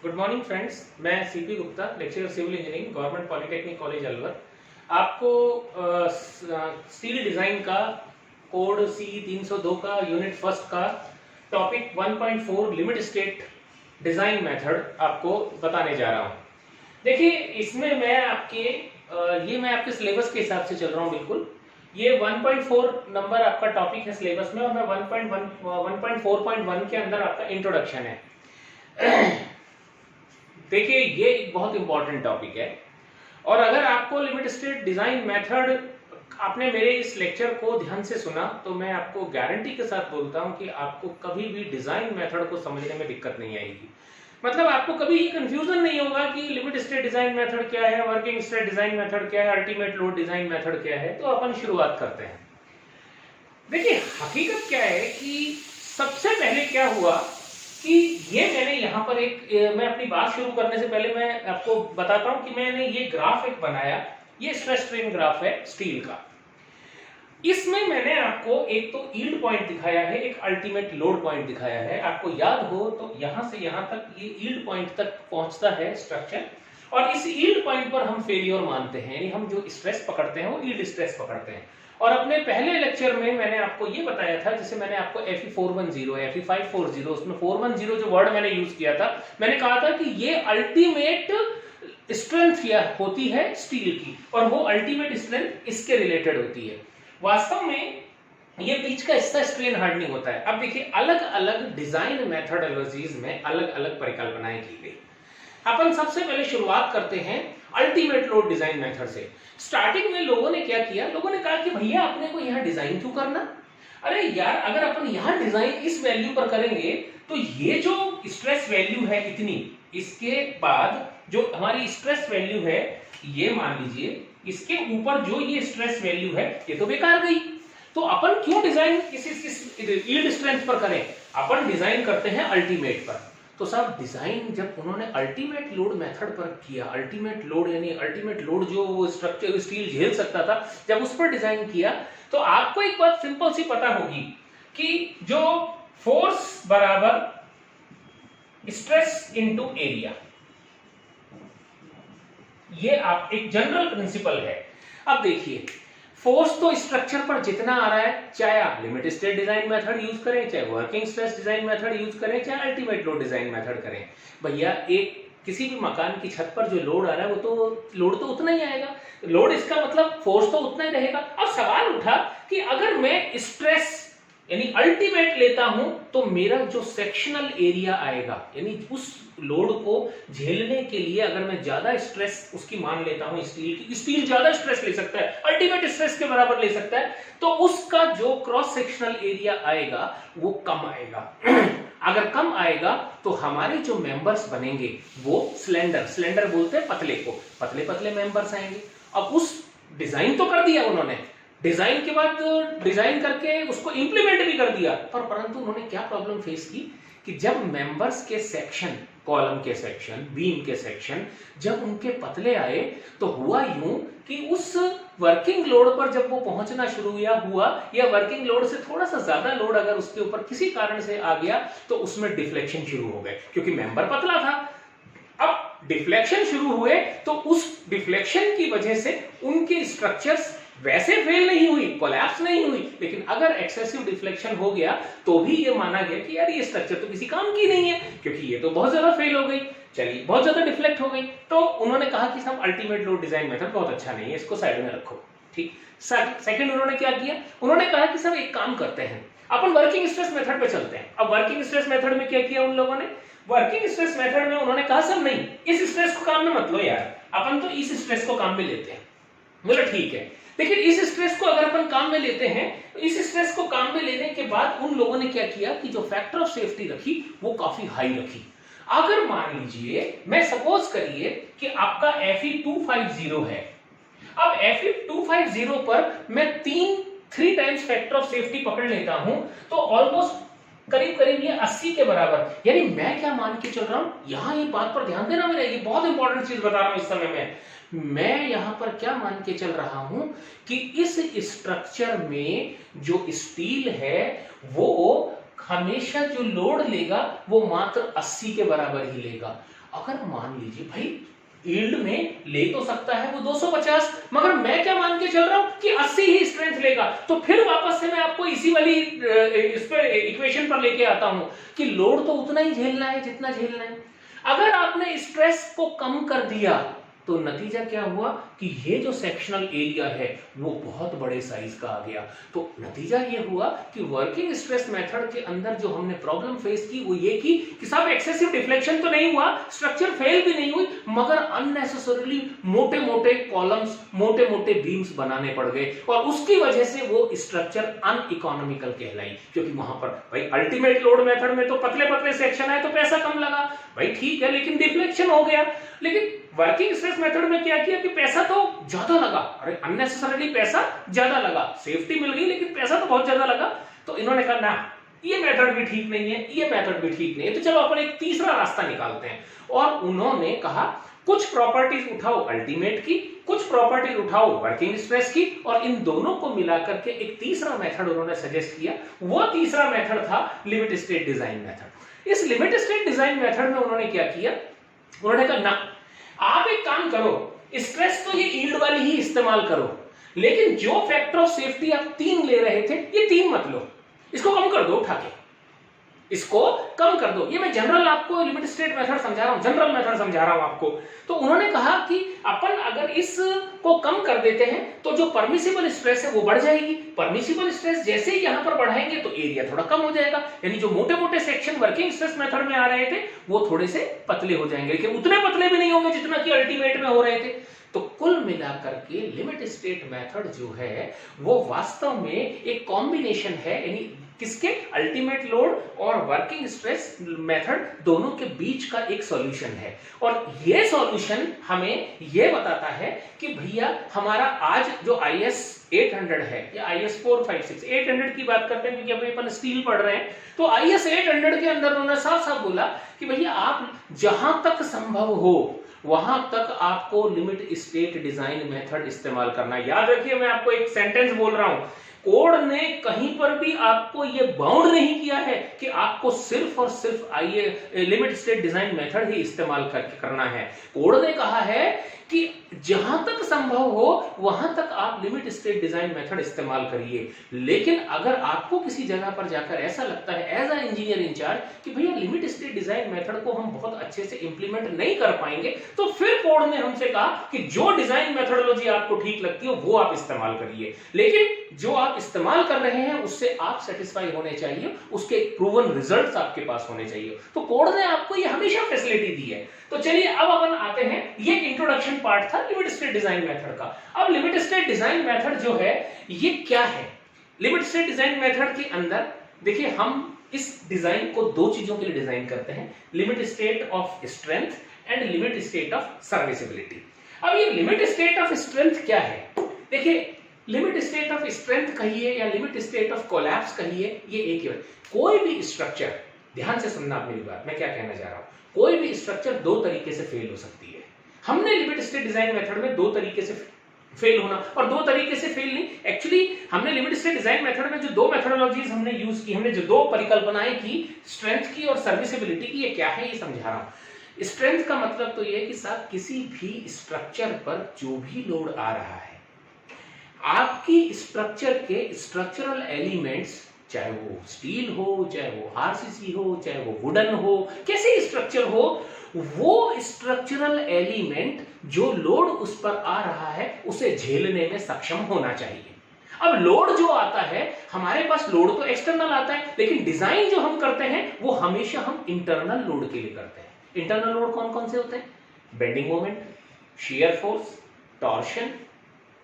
Good morning friends, मैं CP Gupta, lecturer civil engineering, government polytechnic college Alwar. आपको steel design का code C 302 का unit first का topic 1.4 limit state design method आपको बताने जा रहा हूँ। देखिए, इसमें मैं आपके सिलेबस के हिसाब से चल रहा हूँ। बिल्कुल ये 1.4 नंबर आपका टॉपिक है सिलेबस में, और मैं 1.4.1 के अंदर आपका इंट्रोडक्शन है। देखिए, ये एक बहुत इंपॉर्टेंट टॉपिक है, और अगर आपको लिमिट स्टेट डिजाइन मेथड आपने मेरे इस लेक्चर को ध्यान से सुना तो मैं आपको गारंटी के साथ बोलता हूं कि आपको कभी भी डिजाइन मेथड को समझने में दिक्कत नहीं आएगी। मतलब आपको कभी ये कंफ्यूजन नहीं होगा कि लिमिट स्टेट डिजाइन मेथड क्या है, वर्किंग स्टेट डिजाइन मेथड क्या है, अल्टीमेट लोड डिजाइन मेथड क्या है। तो अपन शुरुआत करते हैं। देखिए, हकीकत क्या है कि सबसे पहले क्या हुआ कि ये मैंने यहाँ पर मैं अपनी बात शुरू करने से पहले मैं आपको बताता हूं कि मैंने ये ग्राफ एक बनाया। ये स्ट्रेस स्ट्रेन ग्राफ है स्टील का। इसमें मैंने आपको एक तो यील्ड पॉइंट दिखाया है, एक अल्टीमेट लोड पॉइंट दिखाया है। आपको याद हो तो यहां से यहां तक ये यील्ड पॉइंट तक पहुंचता है स्ट्रक्चर, और इस यील्ड पॉइंट पर हम फेलियर मानते हैं, यानी हम जो स्ट्रेस पकड़ते हैं वो यील्ड स्ट्रेस पकड़ते हैं। और अपने पहले लेक्चर में मैंने आपको ये बताया था, जैसे मैंने आपको Fe410, Fe540, उसमें 410 जो वर्ड मैंने यूज किया था, मैंने कहा था कि ये अल्टीमेट स्ट्रेंथ होती है स्टील की, और वो अल्टीमेट स्ट्रेंथ इसके रिलेटेड होती है। वास्तव में ये बीच का हिस्सा स्ट्रेन हार्डनिंग होता है। अब देखिए, अलग अलग डिजाइन मेथडोलॉजीज में अलग अलग परिकल्पनाएं की गई। अपन सबसे पहले शुरुआत करते हैं अल्टीमेट लोड डिजाइन मेथड से। स्टार्टिंग में लोगों ने क्या किया, लोगों ने कहा कि भैया अपने को यहां डिजाइन क्यों करना, अरे यार अगर अपन यहां डिजाइन इस वैल्यू पर करेंगे तो ये जो स्ट्रेस वैल्यू है इतनी, इसके बाद जो हमारी स्ट्रेस वैल्यू है, ये मान लीजिए इसके ऊपर जो ये स्ट्रेस वैल्यू है, ये तो बेकार गई। तो अपन क्यों डिजाइन किसी यील्ड स्ट्रेंथ पर करें, अपन डिजाइन करते हैं अल्टीमेट पर। तो साहब, डिजाइन जब उन्होंने अल्टीमेट लोड मेथड पर किया, अल्टीमेट लोड यानी अल्टीमेट लोड जो वो स्ट्रक्चर स्टील झेल सकता था, जब उस पर डिजाइन किया तो आपको एक बात सिंपल सी पता होगी कि जो फोर्स बराबर स्ट्रेस इनटू एरिया, ये आप एक जनरल प्रिंसिपल है। अब देखिए, फोर्स तो स्ट्रक्चर पर जितना आ रहा है, चाहे आप limit state design method use करें, चाहे working stress design method use करें, चाहे अल्टीमेट लोड डिजाइन मेथड करें, भैया एक किसी भी मकान की छत पर जो लोड आ रहा है वो तो लोड तो उतना ही आएगा। लोड इसका मतलब फोर्स तो उतना ही रहेगा। अब सवाल उठा कि अगर मैं स्ट्रेस यानी अल्टीमेट लेता हूं तो मेरा जो सेक्शनल एरिया आएगा, यानी उस लोड को झेलने के लिए अगर मैं ज्यादा स्ट्रेस उसकी मान लेता हूं, स्टील ज्यादा स्ट्रेस ले सकता है, अल्टीमेट स्ट्रेस के बराबर ले सकता है, तो उसका जो क्रॉस सेक्शनल एरिया आएगा वो कम आएगा। अगर कम आएगा तो हमारे जो मेंबर्स बनेंगे वो स्लेंडर बोलते हैं पतले को, पतले पतले मेंबर्स आएंगे। अब उस डिजाइन तो कर दिया उन्होंने, डिजाइन के बाद डिजाइन करके उसको इंप्लीमेंट भी कर दिया, परंतु उन्होंने क्या प्रॉब्लम फेस की कि जब मेंबर्स के सेक्शन, कॉलम के सेक्शन, बीम के सेक्शन जब उनके पतले आए तो हुआ यूं कि उस वर्किंग लोड पर जब वो पहुंचना शुरू हुआ या वर्किंग लोड से थोड़ा सा ज्यादा लोड अगर उसके ऊपर किसी कारण से आ गया तो उसमें डिफ्लेक्शन शुरू हो गए, क्योंकि मेंबर पतला था। अब डिफ्लेक्शन शुरू हुए तो उस डिफ्लेक्शन की वजह से उनके स्ट्रक्चर्स वैसे फेल नहीं हुई, कोलैप्स नहीं हुई, लेकिन अगर एक्सेसिव डिफ्लेक्शन हो गया तो भी ये माना गया कि यार ये स्ट्रक्चर तो किसी काम की नहीं है, क्योंकि ये तो बहुत ज्यादा फेल हो गई, चलिए बहुत ज्यादा डिफ्लेक्ट हो गई। तो उन्होंने कहा कि सब अल्टीमेट लोड डिजाइन मेथड बहुत अच्छा नहीं है, इसको साइड में रखो। ठीक, सेकंड उन्होंने क्या किया, उन्होंने कहा कि सब एक काम करते हैं, अपन वर्किंग स्ट्रेस मेथड पे चलते हैं। अब वर्किंग स्ट्रेस मेथड में क्या किया उन लोगों ने, वर्किंग स्ट्रेस मेथड में उन्होंने कहा सब नहीं, इस स्ट्रेस को काम में मत लो यार, अपन तो इस स्ट्रेस को काम में लेते हैं। बोला ठीक है, लेकिन इस स्ट्रेस को अगर अपन काम में लेते हैं तो इस स्ट्रेस को काम में लेने के बाद उन लोगों ने क्या किया कि जो फैक्टर ऑफ सेफ्टी रखी वो काफी हाई रखी। अगर मान लीजिए, मैं सपोज करिए कि आपका Fe250 है, अब Fe250 पर मैं 3 टाइम्स फैक्टर ऑफ सेफ्टी पकड़ लेता हूं तो ऑलमोस्ट करीब करीब ये 80 के बराबर, यानी मैं क्या मान के चल रहा हूं, यहां ये बात पर ध्यान देना मेरा, ये बहुत इंपॉर्टेंट चीज बता रहा हूं इस समय में। मैं यहां पर क्या मान के चल रहा हूं कि इस स्ट्रक्चर में जो स्टील है वो हमेशा जो लोड लेगा वो मात्र 80 के बराबर ही लेगा। अगर मान लीजिए भाई यील्ड में ले तो सकता है वो 250, मगर मैं क्या मान के चल रहा हूं कि 80 ही स्ट्रेंथ लेगा, तो फिर वापस से मैं आपको इसी वाली इस पर इक्वेशन पर लेके आता हूं कि लोड तो उतना ही झेलना है जितना झेलना है। अगर आपने स्ट्रेस को कम कर दिया तो नतीजा क्या हुआ कि ये जो सेक्शनल एरिया है वो बहुत बड़े साइज का आ गया। तो नतीजा ये हुआ कि वर्किंग स्ट्रेस मेथड के अंदर जो हमने प्रॉब्लम फेस की वो ये कि साहब एक्सेसिव डिफ्लेक्शन तो नहीं हुआ, स्ट्रक्चर फेल भी नहीं हुई, मगर अननेसेसरीली मोटे मोटे कॉलम्स, मोटे मोटे बीम्स बनाने पड़ गए और उसकी वजह से वो स्ट्रक्चर अनइकोनॉमिकल कहलाई। क्योंकि वहां पर भाई अल्टीमेट लोड मेथड में तो पतले पतले सेक्शन है तो पैसा कम लगा, भाई ठीक है, लेकिन डिफ्लेक्शन हो गया। लेकिन वर्किंग स्ट्रेस मेथड में क्या किया कि पैसा तो ज्यादा लगा, अरे अननेसेसरीली पैसा ज्यादा लगा, सेफ्टी मिल गई लेकिन पैसा तो बहुत ज्यादा लगा। तो इन्होंने कहा ना ये मेथड भी ठीक नहीं है, ये मेथड भी ठीक नहीं है, तो चलो अपन एक तीसरा रास्ता निकालते हैं। और उन्होंने कहा कुछ प्रॉपर्टीज उठाओ अल्टीमेट की, कुछ प्रॉपर्टीज उठाओ वर्किंग स्ट्रेस की, और इन दोनों को मिलाकर के एक तीसरा मेथड उन्होंने सजेस्ट किया। वो तीसरा मेथड था लिमिट स्टेट डिजाइन मेथड। इस लिमिट स्टेट डिजाइन मेथड में उन्होंने क्या किया, उन्होंने कहा ना आप एक काम करो, स्ट्रेस तो ये यील्ड वाली ही इस्तेमाल करो, लेकिन जो फैक्टर ऑफ सेफ्टी आप 3 ले रहे थे ये 3 मत लो, इसको कम कर दो, उठा के इसको कम कर दो। ये मैं जनरल आपको लिमिट स्टेट मेथड समझा रहा हूं, जनरल मेथड समझा रहा हूं आपको। तो उन्होंने कहा कि अपन अगर इसको कम कर देते हैं तो जो परमिसिबल स्ट्रेस है वो बढ़ जाएगी। परमिसिबल स्ट्रेस जैसे ही यहां पर बढ़ाएंगे तो एरिया थोड़ा कम हो जाएगा, यानी जो मोटे मोटे सेक्शन वर्किंग स्ट्रेस मेथड में आ रहे थे वो थोड़े से पतले हो जाएंगे, लेकिन उतने पतले भी नहीं होंगे जितना कि अल्टीमेट में हो रहे थे। तो कुल मिलाकर के लिमिट स्टेट मेथड जो है वो वास्तव में एक कॉम्बिनेशन है, यानी किसके, अल्टीमेट लोड और वर्किंग स्ट्रेस मेथड दोनों के बीच का एक सॉल्यूशन है। और ये सॉल्यूशन हमें ये बताता है कि भैया हमारा आज जो IS 800 है या IS 456, 800 की बात करते हैं क्योंकि अभी अपन स्टील पढ़ रहे हैं, तो IS 800 के अंदर उन्होंने साफ साफ बोला कि भैया आप जहां तक संभव हो वहां तक आपको लिमिट स्टेट डिजाइन मेथड इस्तेमाल करना है। याद रखिए मैं आपको एक सेंटेंस बोल रहा हूं, कोड ने कहीं पर भी आपको यह बाउंड नहीं किया है कि आपको सिर्फ और सिर्फ लिमिट स्टेट डिजाइन मेथड ही इस्तेमाल करना है। कोड ने कहा है कि जहां तक संभव हो वहां तक आप लिमिट स्टेट डिजाइन मेथड इस्तेमाल करिए, लेकिन अगर आपको किसी जगह पर जाकर ऐसा लगता है एज अ इंजीनियर इंचार्ज कि भैया लिमिट स्टेट डिजाइन मेथड को हम बहुत अच्छे से इंप्लीमेंट नहीं कर पाएंगे, तो फिर कोड ने हमसे कहा कि जो डिजाइन मेथोडोलॉजी आपको ठीक लगती हो वो आप इस्तेमाल करिए, लेकिन जो आप इस्तेमाल कर रहे हैं उससे आप सेटिस्फाई होने चाहिए, उसके प्रूवन रिजल्ट्स आपके पास होने चाहिए। तो कोड ने आपको ये हमेशा फैसिलिटी दी है। तो चलिए अब अपन आते हैं, ये इंट्रोडक्शन पार्ट था लिमिट स्टेट डिजाइन मेथड का। अब लिमिट स्टेट डिजाइन मेथड जो है ये क्या है? लिमिट स्टेट डिजाइन मेथड के अंदर देखिए हम इस डिजाइन को 2 चीजों के लिए डिजाइन करते हैं, limit state of strength and limit state of serviceability. अब ये लिमिट स्टेट ऑफ स्ट्रेंथ क्या है? देखिए लिमिट स्टेट ऑफ स्ट्रेंथ कहिए या लिमिट स्टेट ऑफ कोलैप्स कहिए, ये एक ही है। कोई भी स्ट्रक्चर, ध्यान से सुनना आप मेरी बात, मैं क्या कहना चाह रहा हूं, कोई भी स्ट्रक्चर 2 तरीके से फेल हो सकती है। हमने लिमिट स्टेट डिजाइन मेथड में 2 तरीके से फेल होना, और 2 तरीके से फेल नहीं, एक्चुअली हमने लिमिट स्टेट डिजाइन मेथड में जो 2 मेथोडोलॉजीज हमने यूज की, हमने जो 2 परिकल्पनाएं की, स्ट्रेंथ की और सर्विसिबिलिटी की, ये क्या है ये समझा रहा हूं। स्ट्रेंथ का मतलब तो ये कि साहब किसी भी स्ट्रक्चर पर जो भी लोड आ रहा है, आपकी स्ट्रक्चर के स्ट्रक्चरल एलिमेंट्स, चाहे वो स्टील हो, चाहे वो आरसीसी हो, चाहे वो वुडन हो, कैसे स्ट्रक्चर हो, वो स्ट्रक्चरल एलिमेंट जो लोड उस पर आ रहा है उसे झेलने में सक्षम होना चाहिए। अब लोड जो आता है, हमारे पास लोड तो एक्सटर्नल आता है, लेकिन डिजाइन जो हम करते हैं वो हमेशा हम इंटरनल लोड के लिए करते हैं। इंटरनल लोड कौन कौन से होते हैं? Bending moment, shear force, torsion,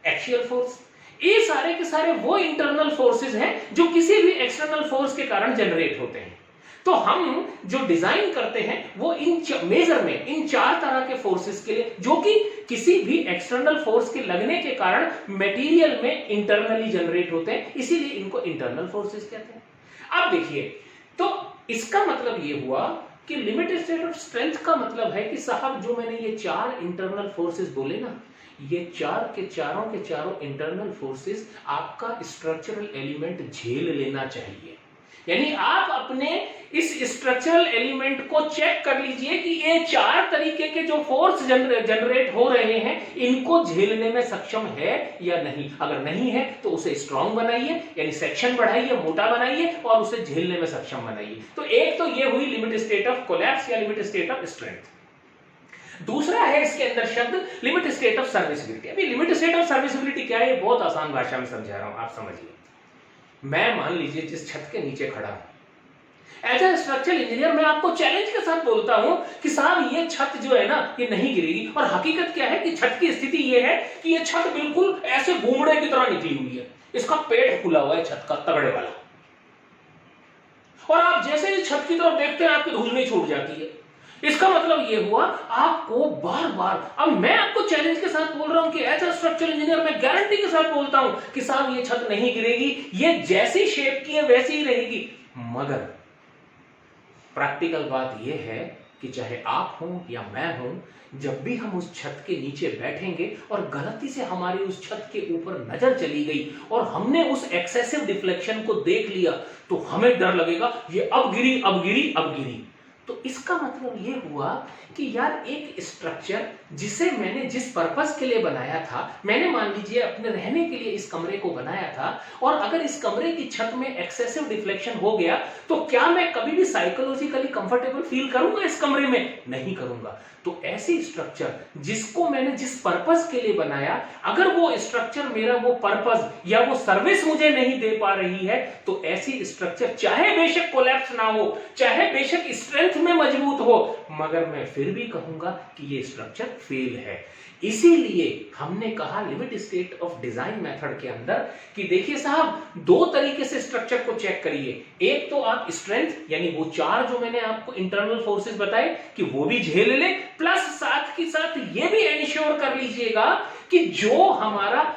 axial force. ये सारे के सारे वो इंटरनल फोर्सेस हैं जो किसी भी एक्सटर्नल फोर्स के कारण जनरेट होते हैं। तो हम जो डिजाइन करते हैं वो इन मेजर में इन 4 तरह के फोर्सेस के लिए, जो कि किसी भी एक्सटर्नल फोर्स के लगने के कारण मटेरियल में इंटरनली जनरेट होते हैं, इसीलिए इनको इंटरनल फोर्सेस कहते हैं। अब देखिए, तो इसका मतलब ये हुआ कि लिमिट स्टेट ऑफ स्ट्रेंथ का मतलब है कि साहब जो मैंने ये 4 इंटरनल फोर्सेस बोले ना, ये 4 के चारों इंटरनल फोर्सेस आपका स्ट्रक्चरल एलिमेंट झेल लेना चाहिए। यानी आप अपने इस स्ट्रक्चरल एलिमेंट को चेक कर लीजिए कि ये 4 तरीके के जो फोर्स जनरेट हो रहे हैं इनको झेलने में सक्षम है या नहीं। अगर नहीं है तो उसे स्ट्रांग बनाइए, यानी सेक्शन बढ़ाइए, मोटा बनाइए और उसे झेलने में सक्षम बनाइए। तो एक तो ये हुई लिमिट स्टेट ऑफ कोलैप्स या लिमिट स्टेट ऑफ स्ट्रेंथ। दूसरा है इसके अंदर शब्द लिमिट स्टेट ऑफ सर्विसिबिलिटी। अभी लिमिट स्टेट ऑफ सर्विसिबिलिटी क्या है, ये बहुत आसान भाषा में समझा रहा हूं, आप समझिए। मैं मान लीजिए जिस छत के नीचे खड़ा हूं, एज ए स्ट्रक्चरल इंजीनियर मैं आपको चैलेंज के साथ बोलता हूं कि साहब ये छत जो है ना ये नहीं गिरेगी, और हकीकत क्या है कि छत की स्थिति ये है कि ये छत बिल्कुल ऐसे घूमड़े की तरह निकली हुई है, इसका पेट खुला हुआ है छत का तगड़े वाला, और आप जैसे ही छत की तरफ देखते हैं आपकी धूल नहीं छूट जाती है। इसका मतलब ये हुआ आपको बार बार, अब मैं आपको चैलेंज के साथ बोल रहा हूं कि एज ए स्ट्रक्चरल इंजीनियर मैं गारंटी के साथ बोलता हूं कि साहब ये छत नहीं गिरेगी, ये जैसी शेप की है वैसी ही रहेगी। मगर प्रैक्टिकल बात यह है कि चाहे आप हो या मैं हूं, जब भी हम उस छत के नीचे बैठेंगे और गलती से हमारी उस छत के ऊपर नजर चली गई और हमने उस एक्सेसिव डिफ्लेक्शन को देख लिया तो हमें डर लगेगा ये अब गिरी अब गिरी अब गिरी। तो इसका मतलब ये हुआ कि यार एक स्ट्रक्चर जिसे मैंने जिस पर्पस के लिए बनाया था, मैंने मान लीजिए अपने रहने के लिए इस कमरे को बनाया था, और अगर इस कमरे की छत में एक्सेसिव डिफ्लेक्शन हो गया तो क्या मैं कभी भी साइकोलॉजिकली कंफर्टेबल फील करूंगा इस कमरे में? नहीं करूंगा। तो ऐसी स्ट्रक्चर जिसको मैंने जिस पर्पस के लिए बनाया, अगर वो स्ट्रक्चर मेरा वो पर्पस या वो सर्विस मुझे नहीं दे पा रही है, तो ऐसी स्ट्रक्चर चाहे बेशक कोलैप्स ना हो, चाहे बेशक स्ट्रेंथ में मजबूत हो, मगर मैं फिर भी कहूंगा कि ये स्ट्रक्चर फेल है। इसीलिए हमने कहा limit state of design method के अंदर कि देखिए साहब, 2 तरीके से स्ट्रक्चर को चेक करिए। एक तो आप स्ट्रेंथ यानी वो 4 जो मैंने आपको इंटरनल फोर्सेस बताए कि वो भी झेल ले, प्लस साथ के साथ ये भी एंश्योर कर लीजिएगा कि जो हमारा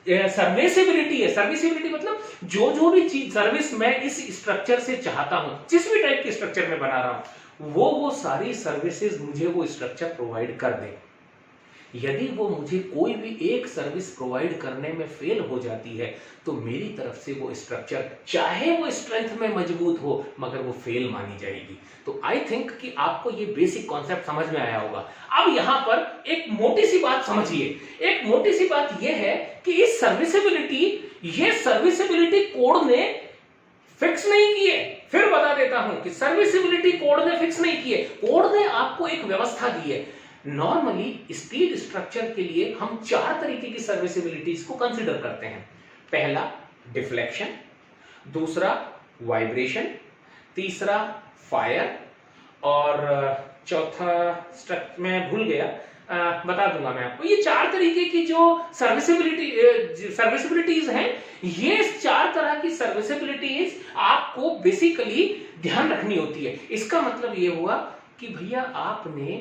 सर्विसिबिलिटी है, सर्विसिबिलिटी मतलब जो भी चीज सर्विस मैं इस स्ट्रक्चर से चाहता हूं, जिस भी टाइप के स्ट्रक्चर में बना रहा हूं, वो सारी सर्विसेज मुझे वो स्ट्रक्चर प्रोवाइड कर दे। यदि वो मुझे कोई भी एक सर्विस प्रोवाइड करने में फेल हो जाती है तो मेरी तरफ से वो स्ट्रक्चर चाहे वो स्ट्रेंथ में मजबूत हो मगर वो फेल मानी जाएगी। तो आई थिंक कि आपको ये बेसिक कॉन्सेप्ट समझ में आया होगा। अब यहां पर एक मोटी सी बात समझिए, एक मोटी सी बात यह है कि इस सर्विसिबिलिटी कोड ने फिक्स नहीं किए। फिर बता देता हूं कि सर्विसिबिलिटी कोड ने फिक्स नहीं किए, कोड ने आपको एक व्यवस्था दी है। नॉर्मली स्टील स्ट्रक्चर के लिए हम 4 तरीके की सर्विसिबिलिटीज को कंसीडर करते हैं। पहला डिफ्लेक्शन, दूसरा वाइब्रेशन, तीसरा फायर, और चौथा मैं भूल गया, बता दूंगा मैं आपको। ये 4 तरीके की जो सर्विसिबिलिटीज हैं, ये 4 तरह की सर्विसिबिलिटीज आपको बेसिकली ध्यान रखनी होती है। इसका मतलब ये हुआ कि भैया आपने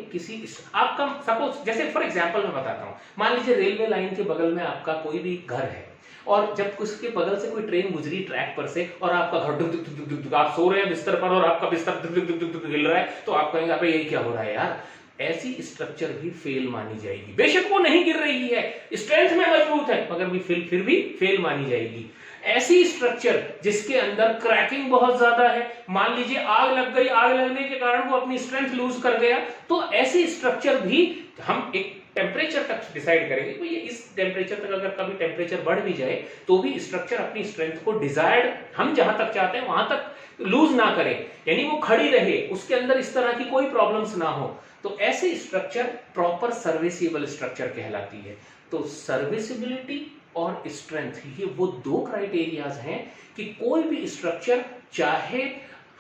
आपका सपोज जैसे फॉर एग्जांपल मैं बताता हूं, मान लीजिए रेलवे लाइन के बगल में आपका कोई भी घर है और जब उसके बगल से कोई ट्रेन गुजरी ट्रैक पर से और आपका घर दुक दुक दुक दुक, आप सो रहे हैं बिस्तर पर और आपका बिस्तर दुक दुक दुक दुक हिल रहा है, तो आप कहेंगे अबे ये क्या हो रहा है यार। ऐसी स्ट्रक्चर भी फेल मानी जाएगी, बेशक वो नहीं गिर रही है, स्ट्रेंथ में मजबूत है, मगर भी फिर भी फेल मानी जाएगी। ऐसी स्ट्रक्चर जिसके अंदर क्रैकिंग बहुत ज्यादा है, मान लीजिए आग लग गई, आग लगने के कारण वो अपनी स्ट्रेंथ लूज कर गया, तो ऐसी स्ट्रक्चर भी हम एक टेम्परेचर तक डिसाइड करेंगे कि ये इस टेम्परेचर तक अगर कभी टेम्परेचर बढ़ भी जाए तो भी स्ट्रक्चर अपनी स्ट्रेंथ को डिजायर्ड हम जहां तक चाहते हैं वहां तक लूज ना करे, यानी वो खड़ी रहे, उसके अंदर इस तरह की कोई प्रॉब्लम्स ना हो। तो ऐसी स्ट्रक्चर प्रॉपर सर्विसिबल स्ट्रक्चर कहलाती है। तो सर्विसिबिलिटी और स्ट्रेंथ, ये वो 2 क्राइटेरियाज हैं कि कोई भी स्ट्रक्चर चाहे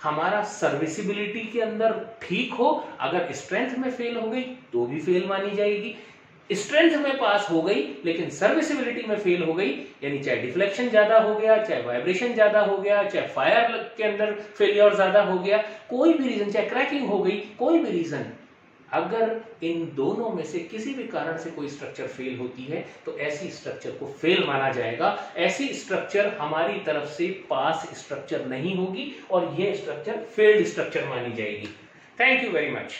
हमारा सर्विसिबिलिटी के अंदर ठीक हो, अगर स्ट्रेंथ में फेल हो गई तो भी फेल मानी जाएगी, स्ट्रेंथ में पास हो गई लेकिन सर्विसिबिलिटी में फेल हो गई, यानी चाहे डिफ्लेक्शन ज्यादा हो गया, चाहे वाइब्रेशन ज्यादा हो गया, चाहे फायर के अंदर फेलियर ज्यादा हो गया, कोई भी रीजन, चाहे क्रैकिंग हो गई, कोई भी रीजन, अगर इन दोनों में से किसी भी कारण से कोई स्ट्रक्चर फेल होती है तो ऐसी स्ट्रक्चर को फेल माना जाएगा। ऐसी स्ट्रक्चर हमारी तरफ से पास स्ट्रक्चर नहीं होगी और यह स्ट्रक्चर फेल्ड स्ट्रक्चर मानी जाएगी। Thank you very much.